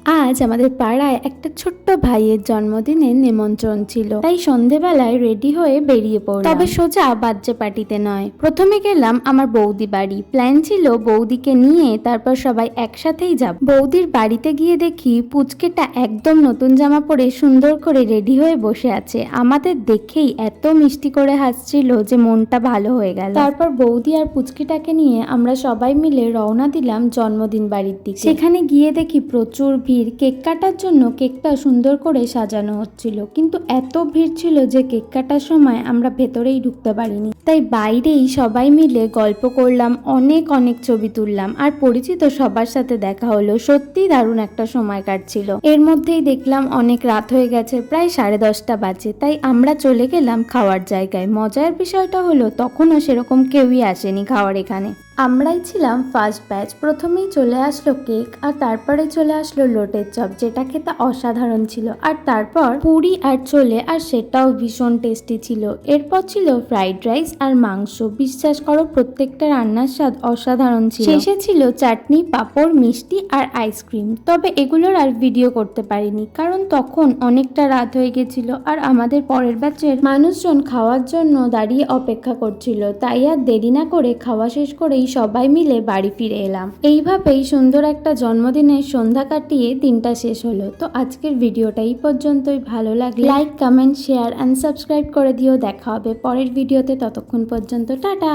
আজ আমাদের পাড়ায় একটা ছোট্ট ভাইয়ের জন্মদিনের নিমন্ত্রণ ছিল, তাই সন্ধেবেলায় রেডি হয়ে বেরিয়ে পড়লাম। তবে সোজা বার্থডে পার্টিতে নয়, প্রথমে গেলাম আমার বৌদি বাড়ি। প্ল্যান ছিল বৌদিকে নিয়ে তারপর সবাই একসাথেই যাব। বৌদির বাড়িতে গিয়ে দেখি পুচকেটা একদম নতুন জামা পরে সুন্দর করে রেডি হয়ে বসে আছে। আমাদের দেখেই এত মিষ্টি করে হাসছিল যে মনটা ভালো হয়ে গেল। তারপর বৌদি আর পুচকিটাকে নিয়ে আমরা সবাই মিলে রওনা দিলাম জন্মদিন বাড়ির দিকে। সেখানে গিয়ে দেখি প্রচুর ভিড়। কেক কাটার জন্য কেকটা সুন্দর করে সাজানো হচ্ছিল, কিন্তু এত ভিড় ছিল যে কেক কাটার সময় আমরা ভেতরেই ঢুকতে পারিনি। তাই বাইরেই সবাই মিলে গল্প করলাম, অনেক অনেক ছবি তুললাম, আর পরিচিত সবার সাথে দেখা হলো। সত্যি দারুণ একটা সময় কাটছিল। এর মধ্যেই দেখলাম অনেক রাত হয়ে গেছে, প্রায় 10:30 বাজে। তাই আমরা চলে গেলাম খাওয়ার জায়গায়। মজার বিষয়টা হলো তখনও সেরকম কেউই আসেনি খাওয়ার এখানে। আমরাই ছিলাম ফার্স্ট ব্যাচ। প্রথমেই চলে আসলো কেক, আর তারপরে চলে আসলো লোটের চপ, যেটা খেতে অসাধারণ ছিল। আর তারপর পুরি আর ছোলে, আর সেটাও ভীষণ টেস্টি ছিল। এরপর ছিল ফ্রাইড রাইস আর মাংস। বিশ্বাস করো প্রত্যেকটা রান্নার স্বাদ অসাধারণ ছিল। শেষে ছিল চাটনি, পাঁপড়, মিষ্টি আর আইসক্রিম। তবে এগুলোর আর ভিডিও করতে পারিনি, কারণ তখন অনেকটা রাত হয়ে গেছিল আর আমাদের পরের ব্যাচের মানুষজন খাওয়ার জন্য দাঁড়িয়ে অপেক্ষা করছিল। তাই আর দেরি না করে খাওয়া শেষ করেই সবাই মিলে বাড়ি ফিরে এলাম। এইভাবেই সুন্দর একটা জন্মদিনের সন্ধ্যা কাটিয়ে দিনটা শেষ হলো। তো আজকের ভিডিওটা এই পর্যন্তই। ভালো লাগলে like, comment, share and subscribe করে দিও। দেখা হবে পরের ভিডিওতে। ততক্ষণ পর্যন্ত টাটা।